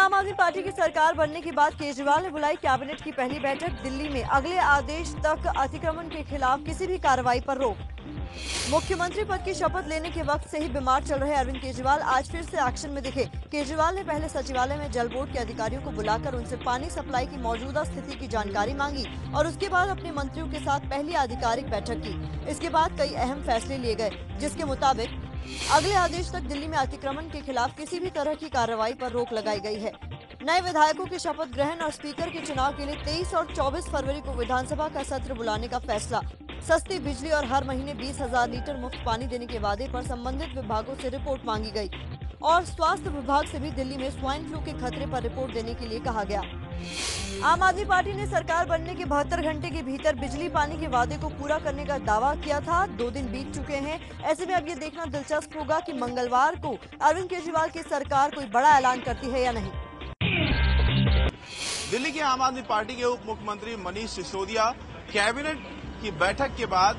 आम आदमी पार्टी की सरकार बनने के बाद केजरीवाल ने बुलाई कैबिनेट की पहली बैठक। दिल्ली में अगले आदेश तक अतिक्रमण के खिलाफ किसी भी कार्रवाई पर रोक। मुख्यमंत्री पद की शपथ लेने के वक्त से ही बीमार चल रहे अरविंद केजरीवाल आज फिर से एक्शन में दिखे। केजरीवाल ने पहले सचिवालय में जल बोर्ड के अधिकारियों को बुलाकर उनसे पानी सप्लाई की मौजूदा स्थिति की जानकारी मांगी और उसके बाद अपने मंत्रियों के साथ पहली आधिकारिक बैठक की। इसके बाद कई अहम फैसले लिए गए, जिसके मुताबिक अगले आदेश तक दिल्ली में अतिक्रमण के खिलाफ किसी भी तरह की कार्रवाई पर रोक लगाई गई है। नए विधायकों के शपथ ग्रहण और स्पीकर के चुनाव के लिए 23 और 24 फरवरी को विधानसभा का सत्र बुलाने का फैसला। सस्ती बिजली और हर महीने 20,000 लीटर मुफ्त पानी देने के वादे पर संबंधित विभागों से रिपोर्ट मांगी गई और स्वास्थ्य विभाग से भी दिल्ली में स्वाइन फ्लू के खतरे पर रिपोर्ट देने के लिए कहा गया। आम आदमी पार्टी ने सरकार बनने के 72 घंटे के भीतर बिजली पानी के वादे को पूरा करने का दावा किया था। 2 दिन बीत चुके हैं। ऐसे में अब ये देखना दिलचस्प होगा कि मंगलवार को अरविंद केजरीवाल की सरकार कोई बड़ा ऐलान करती है या नहीं। दिल्ली की आम आदमी पार्टी के उप मुख्यमंत्री मनीष सिसोदिया कैबिनेट की बैठक के बाद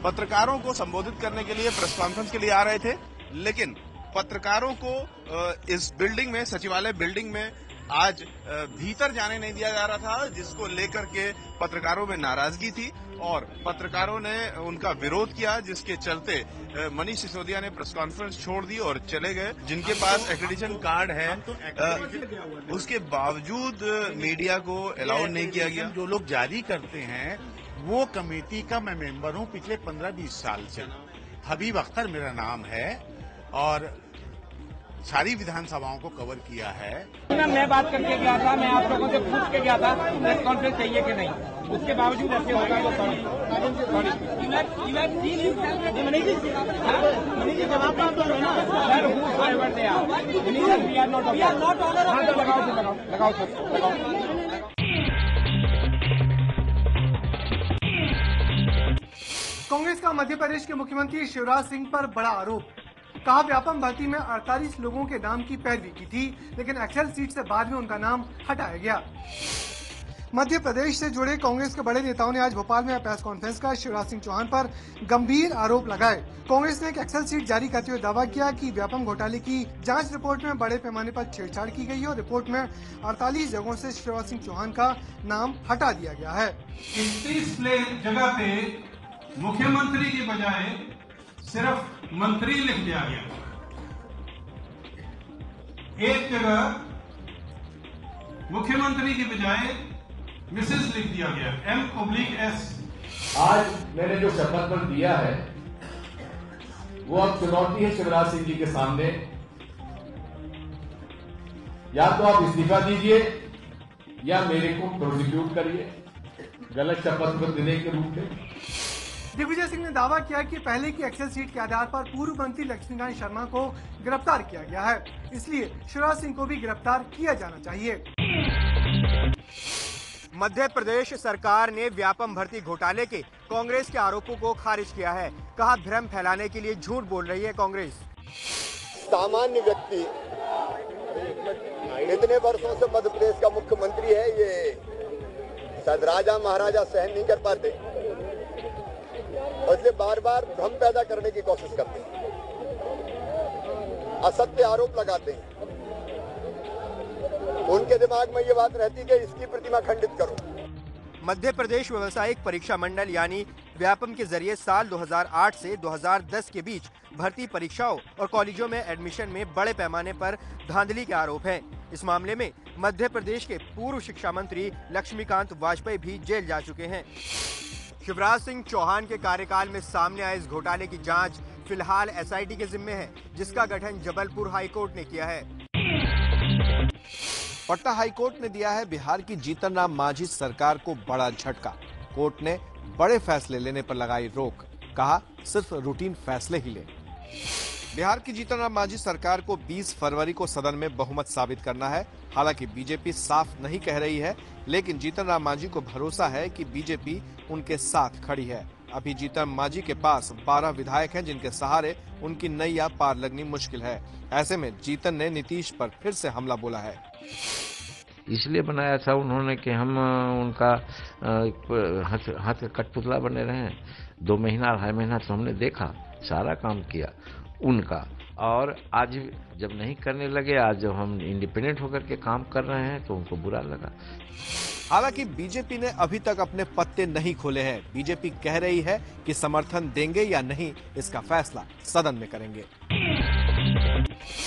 पत्रकारों को संबोधित करने के लिए प्रेस कॉन्फ्रेंस के लिए आ रहे थे, लेकिन पत्रकारों को इस बिल्डिंग में, सचिवालय बिल्डिंग में आज भीतर जाने नहीं दिया जा रहा था, जिसको लेकर के पत्रकारों में नाराजगी थी और पत्रकारों ने उनका विरोध किया, जिसके चलते मनीष सिसोदिया ने प्रेस कॉन्फ्रेंस छोड़ दी और चले गए। जिनके पास एक्रेडिटेशन कार्ड है उसके बावजूद मीडिया को अलाउ नहीं किया गया। जो लोग जारी करते हैं वो कमेटी का मैं मेंबर हूं पिछले 15-20 साल से। हबीब अख्तर मेरा नाम है और सारी विधानसभाओं को कवर किया है। मैं बात करके गया था, मैं आप लोगों से पूछ के गया था प्रेस कॉन्फ्रेंस चाहिए कि नहीं, उसके बावजूद ऐसे होगा तो सॉरी। जवाब आप दो ना सर, लगाओ सर। कांग्रेस का मध्य प्रदेश के मुख्यमंत्री शिवराज सिंह पर बड़ा आरोप। कहा व्यापम भर्ती में 48 लोगों के नाम की पैरवी की थी, लेकिन एक्सेल सीट से बाद में उनका नाम हटाया गया। मध्य प्रदेश से जुड़े कांग्रेस के बड़े नेताओं ने आज भोपाल में प्रेस कॉन्फ्रेंस कर शिवराज सिंह चौहान पर गंभीर आरोप लगाए। कांग्रेस ने एक एक्सेल सीट जारी करते हुए दावा किया कि व्यापम घोटाले की जांच रिपोर्ट में बड़े पैमाने पर छेड़छाड़ की गई है और रिपोर्ट में 48 जगहों से शिवराज सिंह चौहान का नाम हटा दिया गया है। 31 जगह पे मुख्यमंत्री की बजाय सिर्फ मंत्री लिख दिया गया। एक जगह मुख्यमंत्री की बजाय मिसेस लिख दिया गया, M/S। आज मैंने जो शपथ पत्र दिया है वो अब चुनौती है शिवराज सिंह जी के सामने। या तो आप इस्तीफा दीजिए या मेरे को प्रोसिक्यूट करिए गलत शपथ पत्र देने के रूप में। दिग्विजय सिंह ने दावा किया कि पहले की एक्सेल सीट के आधार पर पूर्व मंत्री लक्ष्मीकांत शर्मा को गिरफ्तार किया गया है, इसलिए शिवराज सिंह को भी गिरफ्तार किया जाना चाहिए। मध्य प्रदेश सरकार ने व्यापम भर्ती घोटाले के कांग्रेस के आरोपों को खारिज किया है। कहा भ्रम फैलाने के लिए झूठ बोल रही है कांग्रेस। सामान्य व्यक्ति इतने वर्षों से मध्य प्रदेश का मुख्यमंत्री है, ये शायद राजा महाराजा सहन नहीं कर पाते, इसलिए बार बार भ्रम पैदा करने की कोशिश करते हैं, असत्य आरोप लगाते हैं। उनके दिमाग में ये बात रहती है कि इसकी प्रतिमा खंडित करो। मध्य प्रदेश व्यवसायिक परीक्षा मंडल यानी व्यापम के जरिए साल 2008 से 2010 के बीच भर्ती परीक्षाओं और कॉलेजों में एडमिशन में बड़े पैमाने पर धांधली के आरोप हैं। इस मामले में मध्य प्रदेश के पूर्व शिक्षा मंत्री लक्ष्मीकांत वाजपेयी भी जेल जा चुके हैं। शिवराज सिंह चौहान के कार्यकाल में सामने आए इस घोटाले की जांच फिलहाल एसआईटी के जिम्मे है, जिसका गठन जबलपुर हाईकोर्ट ने किया है। पटना हाईकोर्ट ने दिया है बिहार की जीतन राम मांझी सरकार को बड़ा झटका। कोर्ट ने बड़े फैसले लेने पर लगाई रोक। कहा सिर्फ रूटीन फैसले ही ले। बिहार की जीतन राम मांझी सरकार को 20 फरवरी को सदन में बहुमत साबित करना है। हालांकि बीजेपी साफ नहीं कह रही है, लेकिन जीतन राम मांझी को भरोसा है कि बीजेपी उनके साथ खड़ी है। अभी जीतन मांझी के पास 12 विधायक हैं, जिनके सहारे उनकी नैया पार लगनी मुश्किल है। ऐसे में जीतन ने नीतीश पर फिर से हमला बोला है। इसलिए बनाया था उन्होंने कि हम उनका हाथ का कठपुतला बने रहे। 2 महीना 2.5 महीना तो हमने देखा, सारा काम किया उनका, और आज जब नहीं करने लगे, आज जब हम इंडिपेंडेंट होकर के काम कर रहे हैं तो उनको बुरा लगा। हालांकि बीजेपी ने अभी तक अपने पत्ते नहीं खोले हैं। बीजेपी कह रही है कि समर्थन देंगे या नहीं, इसका फैसला सदन में करेंगे।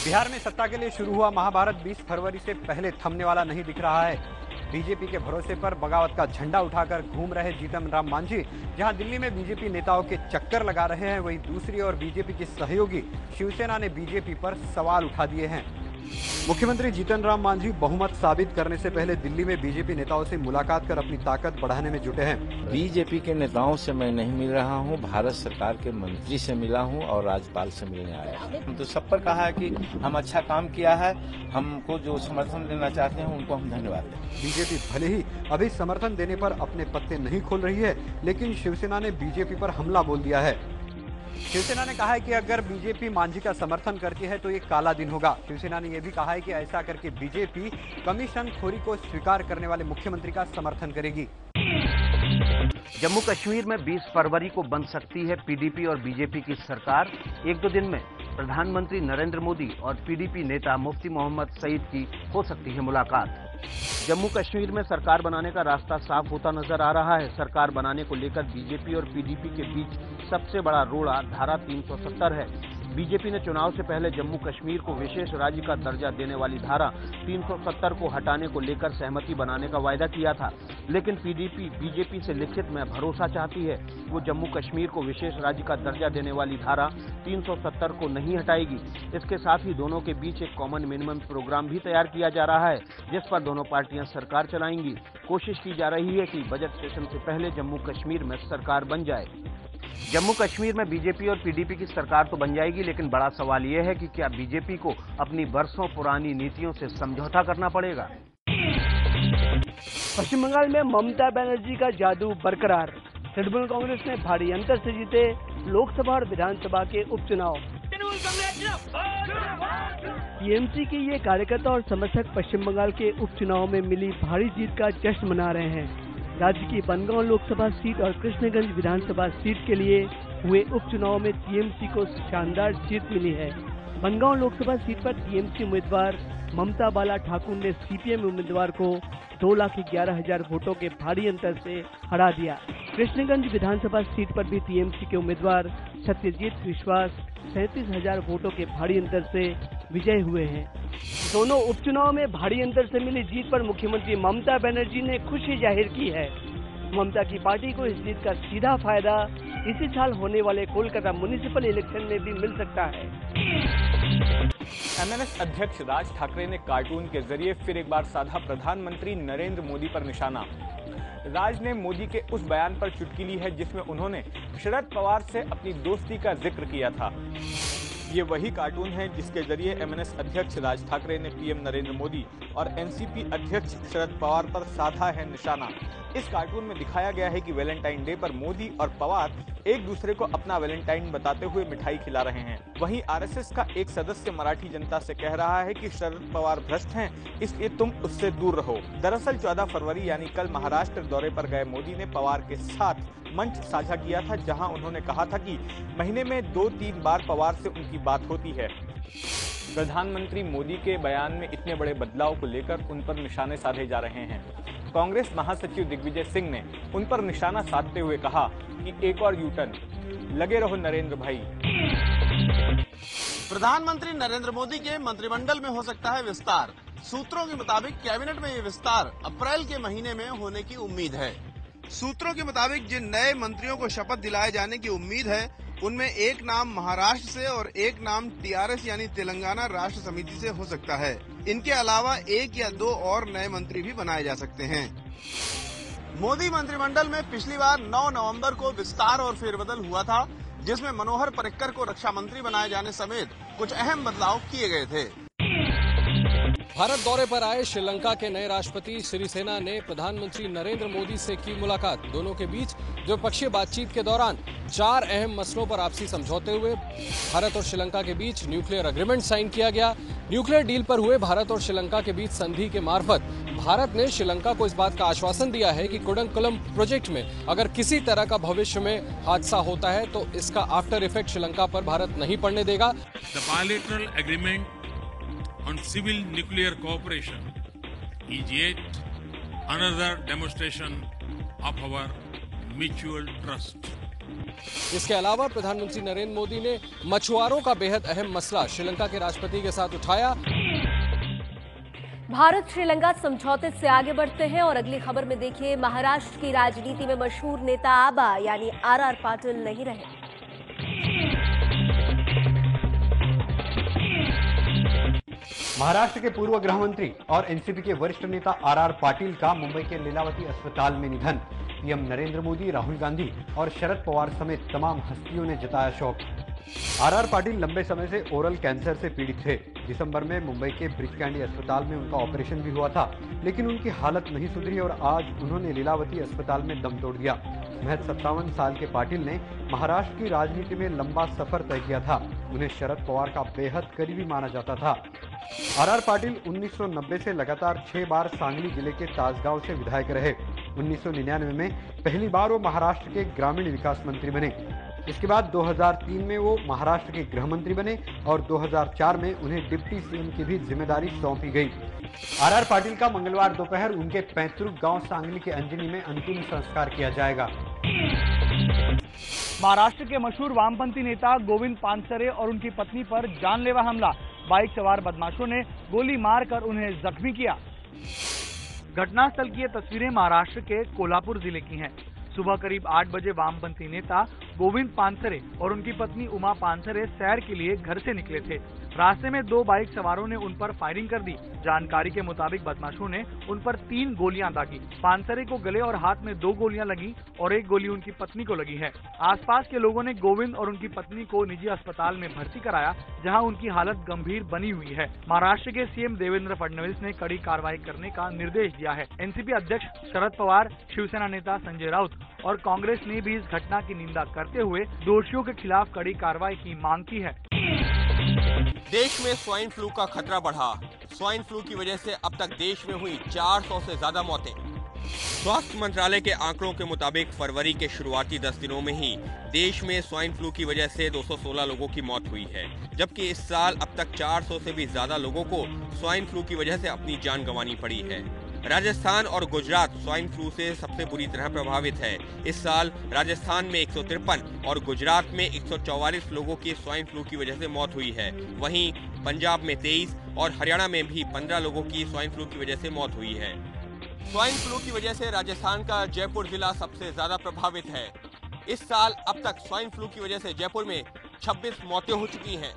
बिहार में सत्ता के लिए शुरू हुआ महाभारत 20 फरवरी से पहले थमने वाला नहीं दिख रहा है। बीजेपी के भरोसे पर बगावत का झंडा उठाकर घूम रहे जीतन राम मांझी जहां दिल्ली में बीजेपी नेताओं के चक्कर लगा रहे हैं, वहीं दूसरी ओर बीजेपी की सहयोगी शिवसेना ने बीजेपी पर सवाल उठा दिए हैं। मुख्यमंत्री जीतन राम मांझी बहुमत साबित करने से पहले दिल्ली में बीजेपी नेताओं से मुलाकात कर अपनी ताकत बढ़ाने में जुटे हैं। बीजेपी के नेताओं से मैं नहीं मिल रहा हूं, भारत सरकार के मंत्री से मिला हूं और राज्यपाल से मिलने आया हूं। हम तो सब पर कहा है कि हम अच्छा काम किया है, हमको जो समर्थन देना चाहते हैं उनको हम धन्यवाद दें। बीजेपी भले ही अभी समर्थन देने पर अपने पत्ते नहीं खोल रही है, लेकिन शिवसेना ने बीजेपी पर हमला बोल दिया है। शिवसेना ने कहा है कि अगर बीजेपी मांझी का समर्थन करती है तो ये काला दिन होगा। शिवसेना ने यह भी कहा है कि ऐसा करके बीजेपी कमीशन खोरी को स्वीकार करने वाले मुख्यमंत्री का समर्थन करेगी। जम्मू कश्मीर में 20 फरवरी को बन सकती है पीडीपी और बीजेपी की सरकार। 1-2 दिन में प्रधानमंत्री नरेंद्र मोदी और पीडीपी नेता मुफ्ती मोहम्मद सईद की हो सकती है मुलाकात। जम्मू कश्मीर में सरकार बनाने का रास्ता साफ होता नजर आ रहा है। सरकार बनाने को लेकर बीजेपी और पीडीपी के बीच सबसे बड़ा रोड़ा धारा 370 है। बीजेपी ने चुनाव से पहले जम्मू कश्मीर को विशेष राज्य का दर्जा देने वाली धारा 370 को हटाने को लेकर सहमति बनाने का वायदा किया था, लेकिन पीडीपी बीजेपी से लिखित में भरोसा चाहती है। वो जम्मू कश्मीर को विशेष राज्य का दर्जा देने वाली धारा 370 को नहीं हटाएगी। इसके साथ ही दोनों के बीच एक कॉमन मिनिमम प्रोग्राम भी तैयार किया जा रहा है, जिस पर दोनों पार्टियां सरकार चलाएंगी। कोशिश की जा रही है कि बजट सेशन से पहले जम्मू कश्मीर में सरकार बन जाए। जम्मू कश्मीर में बीजेपी और पीडीपी की सरकार तो बन जाएगी, लेकिन बड़ा सवाल यह है कि क्या बीजेपी को अपनी बरसों पुरानी नीतियों से समझौता करना पड़ेगा। पश्चिम बंगाल में ममता बनर्जी का जादू बरकरार। तृणमूल कांग्रेस ने भारी अंतर से जीते लोकसभा और विधानसभा के उपचुनाव। टीएमसी के ये कार्यकर्ता और समर्थक पश्चिम बंगाल के उपचुनाव में मिली भारी जीत का जश्न मना रहे हैं। राज्य की बनगांव लोकसभा सीट और कृष्णगंज विधानसभा सीट के लिए हुए उपचुनाव में टीएमसी को शानदार जीत मिली है। बनगांव लोकसभा सीट पर टीएमसी उम्मीदवार ममता बाला ठाकुर ने सीपीएम उम्मीदवार को 2,11,000 वोटों के भारी अंतर से हरा दिया। कृष्णगंज विधानसभा सीट पर भी टीएमसी के उम्मीदवार सत्यजीत विश्वास 37,000 वोटों के भारी अंतर से विजयी हुए हैं। दोनों उपचुनाव में भारी अंतर से मिली जीत पर मुख्यमंत्री ममता बनर्जी ने खुशी जाहिर की है। ममता की पार्टी को इस जीत का सीधा फायदा इसी साल होने वाले कोलकाता म्युनिसिपल इलेक्शन में भी मिल सकता है। एमएनएस अध्यक्ष राज ठाकरे ने कार्टून के जरिए फिर एक बार साधा प्रधानमंत्री नरेंद्र मोदी पर निशाना। राज ने मोदी के उस बयान पर चुटकी ली है जिसमें उन्होंने शरद पवार से अपनी दोस्ती का जिक्र किया था। ये वही कार्टून है जिसके जरिए एमएनएस अध्यक्ष राज ठाकरे ने पीएम नरेंद्र मोदी और एनसीपी अध्यक्ष शरद पवार पर साधा है निशाना। इस कार्टून में दिखाया गया है कि वैलेंटाइन डे पर मोदी और पवार एक दूसरे को अपना वैलेंटाइन बताते हुए मिठाई खिला रहे हैं। वहीं आरएसएस का एक सदस्य मराठी जनता से कह रहा है कि शरद पवार भ्रष्ट हैं, इसलिए तुम उससे दूर रहो। दरअसल 14 फरवरी यानी कल महाराष्ट्र दौरे पर गए मोदी ने पवार के साथ मंच साझा किया था, जहां उन्होंने कहा था कि महीने में 2-3 बार पवार से उनकी बात होती है। प्रधानमंत्री मोदी के बयान में इतने बड़े बदलाव को लेकर उन पर निशाने साधे जा रहे हैं। कांग्रेस महासचिव दिग्विजय सिंह ने उन पर निशाना साधते हुए कहा कि एक और यूटर्न, लगे रहो नरेंद्र भाई। प्रधानमंत्री नरेंद्र मोदी के मंत्रिमंडल में हो सकता है विस्तार। सूत्रों के मुताबिक कैबिनेट में ये विस्तार अप्रैल के महीने में होने की उम्मीद है। सूत्रों के मुताबिक जिन नए मंत्रियों को शपथ दिलाए जाने की उम्मीद है, उनमें एक नाम महाराष्ट्र से और एक नाम टीआरएस यानी तेलंगाना राष्ट्र समिति से हो सकता है। इनके अलावा 1 या 2 और नए मंत्री भी बनाए जा सकते हैं। मोदी मंत्रिमंडल में पिछली बार 9 नवंबर को विस्तार और फेरबदल हुआ था, जिसमें मनोहर पर्रिकर को रक्षा मंत्री बनाए जाने समेत कुछ अहम बदलाव किए गए थे। भारत दौरे पर आए श्रीलंका के नए राष्ट्रपति सिरिसेना ने प्रधानमंत्री नरेंद्र मोदी से की मुलाकात। दोनों के बीच द्विपक्षीय बातचीत के दौरान 4 अहम मसलों पर आपसी समझौते हुए। भारत और श्रीलंका के बीच न्यूक्लियर एग्रीमेंट साइन किया गया। न्यूक्लियर डील पर हुए भारत और श्रीलंका के बीच संधि के मार्फत भारत ने श्रीलंका को इस बात का आश्वासन दिया है कि कुडंकुलम प्रोजेक्ट में अगर किसी तरह का भविष्य में हादसा होता है तो इसका आफ्टर इफेक्ट श्रीलंका पर भारत नहीं पड़ने देगा। The bilateral agreement on civil nuclear cooperation is yet another demonstration of our mutual trust. इसके अलावा प्रधानमंत्री नरेंद्र मोदी ने मछुआरों का बेहद अहम मसला श्रीलंका के राष्ट्रपति के साथ उठाया। भारत श्रीलंका समझौते से आगे बढ़ते हैं और अगली खबर में देखिए, महाराष्ट्र की राजनीति में मशहूर नेता आबा यानी आर पाटिल नहीं रहे। महाराष्ट्र के पूर्व गृह मंत्री और एनसीपी के वरिष्ठ नेता आर पाटिल का मुंबई के लीलावती अस्पताल में निधन। पीएम नरेंद्र मोदी, राहुल गांधी और शरद पवार समेत तमाम हस्तियों ने जताया शोक। आर पाटिल लंबे समय से ओरल कैंसर से पीड़ित थे। दिसंबर में मुंबई के ब्रिज कैंडी अस्पताल में उनका ऑपरेशन भी हुआ था, लेकिन उनकी हालत नहीं सुधरी और आज उन्होंने लीलावती अस्पताल में दम तोड़ दिया। महज 57 साल के पाटिल ने महाराष्ट्र की राजनीति में लंबा सफर तय किया था। उन्हें शरद पवार का बेहद करीबी माना जाता था। आर पाटिल 1990 से लगातार 6 बार सांगली जिले के तासगांव से विधायक रहे। 1999 में पहली बार वो महाराष्ट्र के ग्रामीण विकास मंत्री बने। इसके बाद 2003 में वो महाराष्ट्र के गृह मंत्री बने और 2004 में उन्हें डिप्टी सीएम की भी जिम्मेदारी सौंपी गई। आर पाटिल का मंगलवार दोपहर उनके पैतृक गांव सांगली के अंजनी में अंतिम संस्कार किया जाएगा। महाराष्ट्र के मशहूर वामपंथी नेता गोविंद पानसरे और उनकी पत्नी पर जानलेवा हमला। बाइक सवार बदमाशों ने गोली मारकर उन्हें जख्मी किया। घटनास्थल की ये तस्वीरें महाराष्ट्र के कोल्हापुर जिले की हैं। सुबह करीब 8 बजे वामपंथी नेता गोविंद पानसरे और उनकी पत्नी उमा पानसरे सैर के लिए घर से निकले थे। रास्ते में 2 बाइक सवारों ने उन पर फायरिंग कर दी। जानकारी के मुताबिक बदमाशों ने उन पर 3 गोलियां दागी। पानसरे को गले और हाथ में 2 गोलियां लगी और 1 गोली उनकी पत्नी को लगी है। आसपास के लोगों ने गोविंद और उनकी पत्नी को निजी अस्पताल में भर्ती कराया, जहां उनकी हालत गंभीर बनी हुई है। महाराष्ट्र के सीएम देवेंद्र फडणवीस ने कड़ी कार्रवाई करने का निर्देश दिया है। एनसीपी अध्यक्ष शरद पवार, शिवसेना नेता संजय राउत और कांग्रेस ने भी इस घटना की निंदा करते हुए दोषियों के खिलाफ कड़ी कार्रवाई की मांग की है। देश में स्वाइन फ्लू का खतरा बढ़ा। स्वाइन फ्लू की वजह से अब तक देश में हुई 400 से ज्यादा मौतें। स्वास्थ्य मंत्रालय के आंकड़ों के मुताबिक फरवरी के शुरुआती 10 दिनों में ही देश में स्वाइन फ्लू की वजह से 216 लोगों की मौत हुई है, जबकि इस साल अब तक 400 से भी ज्यादा लोगों को स्वाइन फ्लू की वजह से अपनी जान गंवानी पड़ी है। राजस्थान और गुजरात स्वाइन फ्लू से सबसे बुरी तरह प्रभावित है। इस साल राजस्थान में 153 और गुजरात में 144 लोगों की स्वाइन फ्लू की वजह से मौत हुई है। वहीं पंजाब में 23 और हरियाणा में भी 15 लोगों की स्वाइन फ्लू की वजह से मौत हुई है। स्वाइन फ्लू की वजह से राजस्थान का जयपुर जिला सबसे ज्यादा प्रभावित है। इस साल अब तक स्वाइन फ्लू की वजह से जयपुर में 26 मौतें हो चुकी हैं।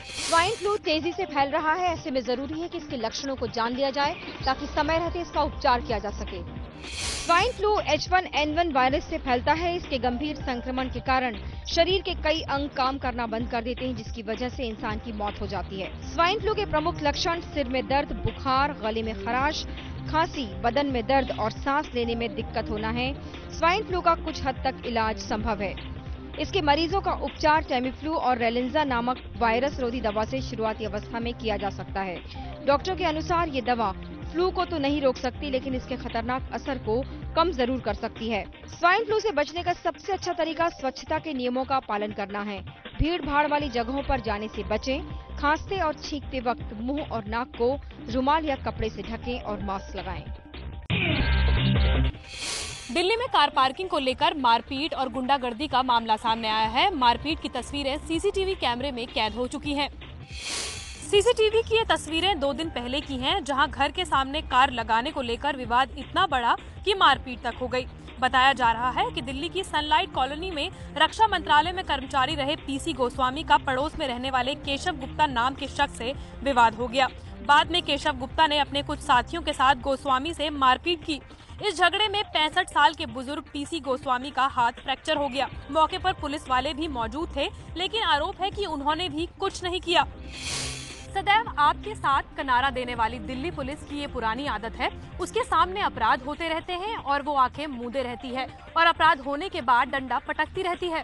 स्वाइन फ्लू तेजी से फैल रहा है, ऐसे में जरूरी है कि इसके लक्षणों को जान लिया जाए ताकि समय रहते इसका उपचार किया जा सके। स्वाइन फ्लू H1N1 वायरस से फैलता है। इसके गंभीर संक्रमण के कारण शरीर के कई अंग काम करना बंद कर देते हैं, जिसकी वजह से इंसान की मौत हो जाती है। स्वाइन फ्लू के प्रमुख लक्षण सिर में दर्द, बुखार, गले में खराश, खांसी, बदन में दर्द और सांस लेने में दिक्कत होना है। स्वाइन फ्लू का कुछ हद तक इलाज संभव है। इसके मरीजों का उपचार टेमीफ्लू और रेलिंजा नामक वायरस रोधी दवा से शुरुआती अवस्था में किया जा सकता है। डॉक्टर के अनुसार ये दवा फ्लू को तो नहीं रोक सकती, लेकिन इसके खतरनाक असर को कम जरूर कर सकती है। स्वाइन फ्लू से बचने का सबसे अच्छा तरीका स्वच्छता के नियमों का पालन करना है। भीड़ भाड़ वाली जगहों पर जाने से बचें। खांसते और छींकते वक्त मुंह और नाक को रुमाल या कपड़े से ढकें और मास्क लगाएं। दिल्ली में कार पार्किंग को लेकर मारपीट और गुंडागर्दी का मामला सामने आया है। मारपीट की तस्वीरें सीसीटीवी कैमरे में कैद हो चुकी हैं। सीसीटीवी की ये तस्वीरें 2 दिन पहले की हैं, जहां घर के सामने कार लगाने को लेकर विवाद इतना बड़ा कि मारपीट तक हो गई। बताया जा रहा है कि दिल्ली की सनलाइट कॉलोनी में रक्षा मंत्रालय में कर्मचारी रहे पीसी गोस्वामी का पड़ोस में रहने वाले केशव गुप्ता नाम के शख्स से विवाद हो गया। बाद में केशव गुप्ता ने अपने कुछ साथियों के साथ गोस्वामी से मारपीट की। इस झगड़े में 65 साल के बुजुर्ग पीसी गोस्वामी का हाथ फ्रैक्चर हो गया। मौके पर पुलिस वाले भी मौजूद थे, लेकिन आरोप है कि उन्होंने भी कुछ नहीं किया। सदैव आपके साथ किनारा देने वाली दिल्ली पुलिस की ये पुरानी आदत है। उसके सामने अपराध होते रहते हैं और वो आंखें मूंदे रहती है और अपराध होने के बाद डंडा पटकती रहती है।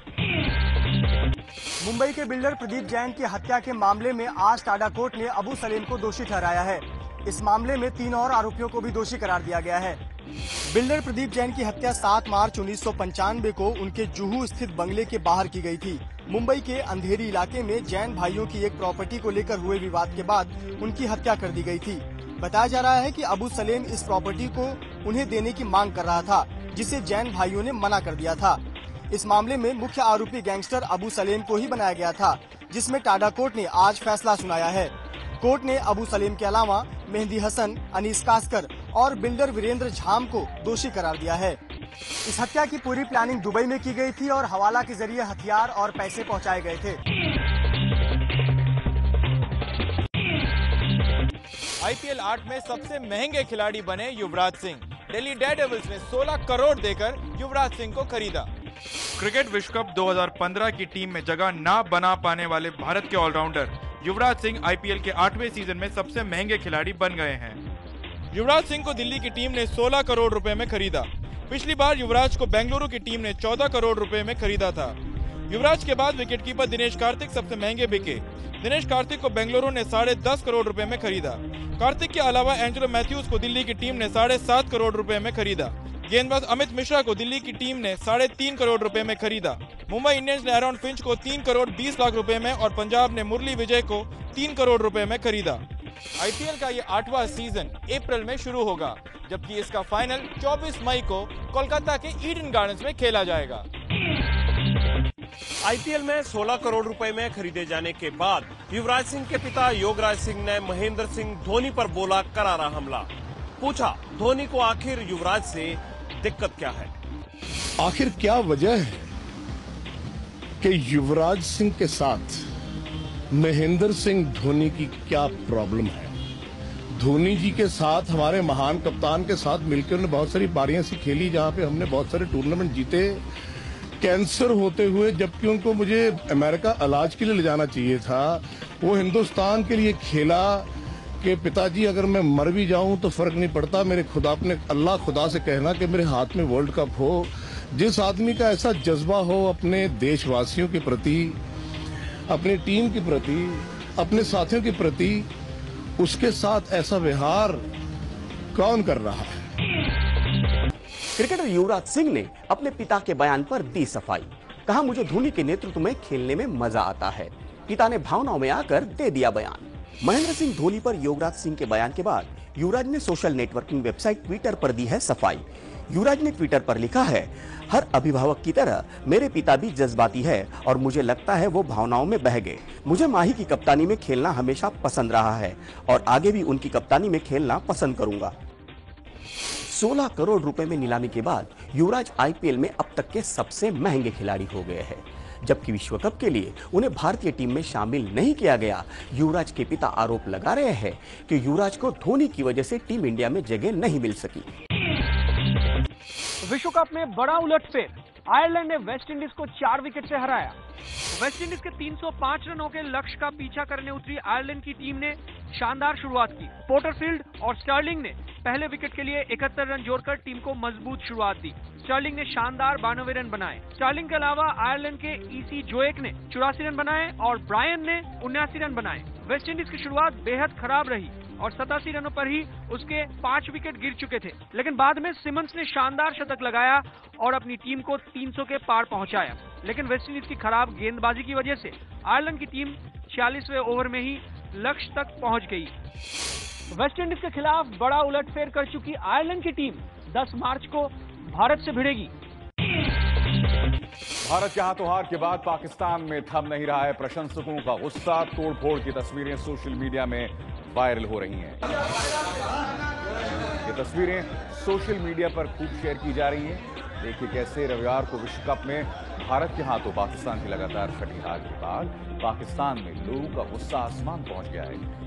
मुंबई के बिल्डर प्रदीप जैन की हत्या के मामले में आज टाडा कोर्ट ने अबू सलीम को दोषी ठहराया है। इस मामले में 3 और आरोपियों को भी दोषी करार दिया गया है। बिल्डर प्रदीप जैन की हत्या 7 मार्च 1995 को उनके जुहू स्थित बंगले के बाहर की गई थी। मुंबई के अंधेरी इलाके में जैन भाइयों की एक प्रॉपर्टी को लेकर हुए विवाद के बाद उनकी हत्या कर दी गई थी। बताया जा रहा है कि अबू सलेम इस प्रॉपर्टी को उन्हें देने की मांग कर रहा था, जिसे जैन भाइयों ने मना कर दिया था। इस मामले में मुख्य आरोपी गैंगस्टर अबू सलेम को ही बनाया गया था, जिसमें टाडा कोर्ट ने आज फैसला सुनाया है। कोर्ट ने अबू सलेम के अलावा मेहंदी हसन, अनीस कास्कर और बिल्डर वीरेंद्र झाम को दोषी करार दिया है। इस हत्या की पूरी प्लानिंग दुबई में की गई थी और हवाला के जरिए हथियार और पैसे पहुंचाए गए थे। IPL 8 में सबसे महंगे खिलाड़ी बने युवराज सिंह। दिल्ली डेयरडेविल्स ने 16 करोड़ देकर युवराज सिंह को खरीदा। क्रिकेट विश्व कप 2015 की टीम में जगह ना बना पाने वाले भारत के ऑलराउंडर युवराज सिंह IPL के 8वें सीजन में सबसे महंगे खिलाड़ी बन गए हैं। युवराज सिंह को दिल्ली की टीम ने 16 करोड़ रुपए में खरीदा। पिछली बार युवराज को बेंगलुरु की टीम ने 14 करोड़ रुपए में खरीदा था। युवराज के बाद विकेटकीपर दिनेश कार्तिक सबसे महंगे बिके। दिनेश कार्तिक को बेंगलुरु ने 10.5 करोड़ रुपए में खरीदा। कार्तिक के अलावा एंजेलो मैथ्यूज को दिल्ली की टीम ने 7.5 करोड़ रुपए में खरीदा। गेंदबाज अमित मिश्रा को दिल्ली की टीम ने 3.5 करोड़ रुपए में खरीदा। मुंबई इंडियंस ने एरॉन फिंच को 3 करोड़ 20 लाख रुपए में और पंजाब ने मुरली विजय को 3 करोड़ रुपए में खरीदा। IPL का ये 8वां सीजन अप्रैल में शुरू होगा, जबकि इसका फाइनल 24 मई को कोलकाता के ईडन गार्डन्स में खेला जाएगा। IPL में 16 करोड़ रुपए में खरीदे जाने के बाद युवराज सिंह के पिता योगराज सिंह ने महेंद्र सिंह धोनी पर बोला करारा हमला। पूछा धोनी को आखिर युवराज से दिक्कत क्या है। आखिर क्या वजह है कि युवराज सिंह के साथ महेंद्र सिंह धोनी की क्या प्रॉब्लम है। धोनी जी के साथ, हमारे महान कप्तान के साथ मिलकर उन्होंने बहुत सारी पारियां सी खेली, जहां पे हमने बहुत सारे टूर्नामेंट जीते। कैंसर होते हुए जबकि उनको मुझे अमेरिका इलाज के लिए ले जाना चाहिए था, वो हिंदुस्तान के लिए खेला कि पिताजी अगर मैं मर भी जाऊं तो फर्क नहीं पड़ता, मेरे खुदा, अपने अल्लाह खुदा से कहना कि मेरे हाथ में वर्ल्ड कप हो। जिस आदमी का ऐसा जज्बा हो अपने देशवासियों के प्रति, अपनी टीम के प्रति, अपने साथियों के प्रति, उसके साथ ऐसा व्यवहार कौन कर रहा है। क्रिकेटर युवराज सिंह ने अपने पिता के बयान पर दी सफाई। कहा मुझे धोनी के नेतृत्व में खेलने में मजा आता है। पिता ने भावनाओं में आकर दे दिया बयान। महेंद्र सिंह धोनी पर युवराज सिंह के बयान के बाद युवराज ने सोशल नेटवर्किंग वेबसाइट ट्विटर पर दी है सफाई। युवराज ने ट्विटर पर लिखा है, हर अभिभावक की तरह मेरे पिता भी जज्बाती है और मुझे लगता है वो भावनाओं में बह गए। मुझे माही की कप्तानी में खेलना हमेशा पसंद रहा है और आगे भी उनकी कप्तानी में खेलना पसंद करूंगा। 16 करोड़ रुपए में नीलामी के बाद युवराज IPL में अब तक के सबसे महंगे खिलाड़ी हो गए हैं। जबकि विश्व कप के लिए उन्हें भारतीय टीम में शामिल नहीं किया गया। युवराज के पिता आरोप लगा रहे हैं कि युवराज को धोनी की वजह से टीम इंडिया में जगह नहीं मिल सकी। विश्व कप में बड़ा उलटफेर, आयरलैंड ने वेस्टइंडीज को 4 विकेट से हराया। वेस्टइंडीज के 305 रनों के लक्ष्य का पीछा करने उतरी आयरलैंड की टीम ने शानदार शुरुआत की। पोर्टरफील्ड और स्टर्लिंग ने पहले विकेट के लिए 71 रन जोड़कर टीम को मजबूत शुरुआत दी। स्टर्लिंग ने शानदार 92 रन बनाए। स्टर्लिंग के अलावा आयरलैंड के ईसी जोएक ने 84 रन बनाए और ब्रायन ने 79 रन बनाए। वेस्टइंडीज की शुरुआत बेहद खराब रही और 87 रनों पर ही उसके 5 विकेट गिर चुके थे, लेकिन बाद में सिमंस ने शानदार शतक लगाया और अपनी टीम को 300 के पार पहुंचाया। लेकिन वेस्टइंडीज की खराब गेंदबाजी की वजह से आयरलैंड की टीम 46वें ओवर में ही लक्ष्य तक पहुंच गई। वेस्टइंडीज के खिलाफ बड़ा उलटफेर कर चुकी आयरलैंड की टीम 10 मार्च को भारत से भिड़ेगी। भारत के हाथों हार के बाद पाकिस्तान में थम नहीं रहा है प्रशंसकों का गुस्सा। तोड़फोड़ की तस्वीरें सोशल मीडिया में वायरल हो रही हैं। ये तस्वीरें सोशल मीडिया पर खूब शेयर की जा रही हैं। देखिए कैसे रविवार को विश्व कप में भारत के हाथों पाकिस्तान की लगातार छठी हार के बाद पाकिस्तान में लोगों का गुस्सा आसमान पहुंच गया है।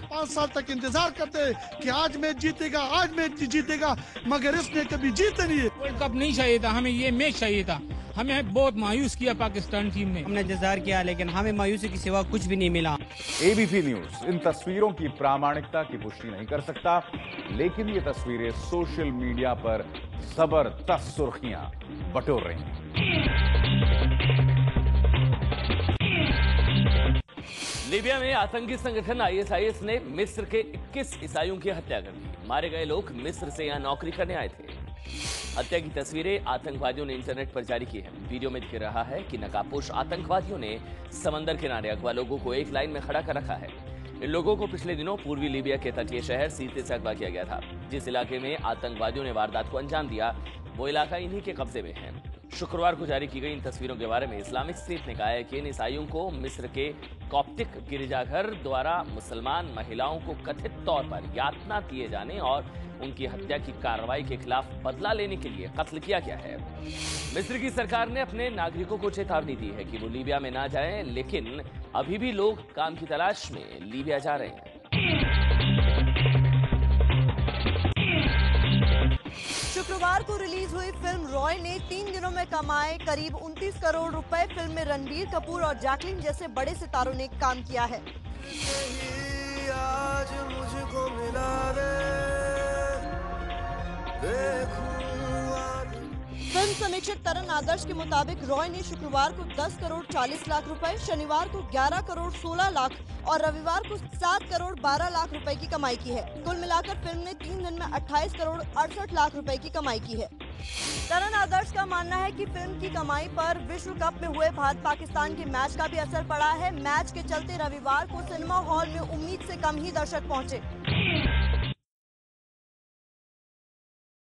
5 साल तक इंतजार करते कि आज मैच जीतेगा, आज मैच जीतेगा, मगर इसने कभी जीते नहीं है। वर्ल्ड कप नहीं चाहिए था, हमें ये मैच चाहिए था। हमें बहुत मायूस किया पाकिस्तान टीम ने। हमने इंतजार किया लेकिन हमें मायूसी के सिवा कुछ भी नहीं मिला। ABC न्यूज इन तस्वीरों की प्रामाणिकता की पुष्टि नहीं कर सकता, लेकिन ये तस्वीरें सोशल मीडिया पर जबरदस्त सुर्खियां बटोर रही हैं। लीबिया में आतंकी संगठन ISIS ने मिस्र के 21 ईसाइयों की हत्या कर दी। मारे गए लोग मिस्र से यहाँ नौकरी करने आए थे। हत्या की तस्वीरें आतंकवादियों ने इंटरनेट पर जारी की है। वीडियो में दिख रहा है कि नकाबपोश आतंकवादियों ने समंदर किनारे अगवा लोगों को एक लाइन में खड़ा कर रखा है। इन लोगों को पिछले दिनों पूर्वी लीबिया के तटीय शहर सीते से अगवा किया गया था। जिस इलाके में आतंकवादियों ने वारदात को अंजाम दिया वो इलाका इन्हीं के कब्जे में है। शुक्रवार को जारी की गई इन तस्वीरों के बारे में इस्लामिक स्टेट ने कहा है कि इन ईसाइयों को मिस्र के कॉप्टिक गिरजाघर द्वारा मुसलमान महिलाओं को कथित तौर पर यातना दिए जाने और उनकी हत्या की कार्रवाई के खिलाफ बदला लेने के लिए कत्ल किया गया है। मिस्र की सरकार ने अपने नागरिकों को चेतावनी दी है कि वो लीबिया में ना जाएं, लेकिन अभी भी लोग काम की तलाश में लीबिया जा रहे हैं। शुक्रवार को रिलीज हुई फिल्म रॉय ने 3 दिनों में कमाए करीब 29 करोड़ रुपए। फिल्म में रणबीर कपूर और जैकलीन जैसे बड़े सितारों ने काम किया है। आज मुझको मिला फिल्म समीक्षक तरन आदर्श के मुताबिक रॉय ने शुक्रवार को 10 करोड़ 40 लाख रुपए, शनिवार को 11 करोड़ 16 लाख और रविवार को 7 करोड़ 12 लाख रुपए की कमाई की है। कुल मिलाकर फिल्म ने 3 दिन में 28 करोड़ 68 लाख रुपए की कमाई की है। तरन आदर्श का मानना है कि फिल्म की कमाई पर विश्व कप में हुए भारत पाकिस्तान के मैच का भी असर पड़ा है। मैच के चलते रविवार को सिनेमा हॉल में उम्मीद से कम ही दर्शक पहुंचे।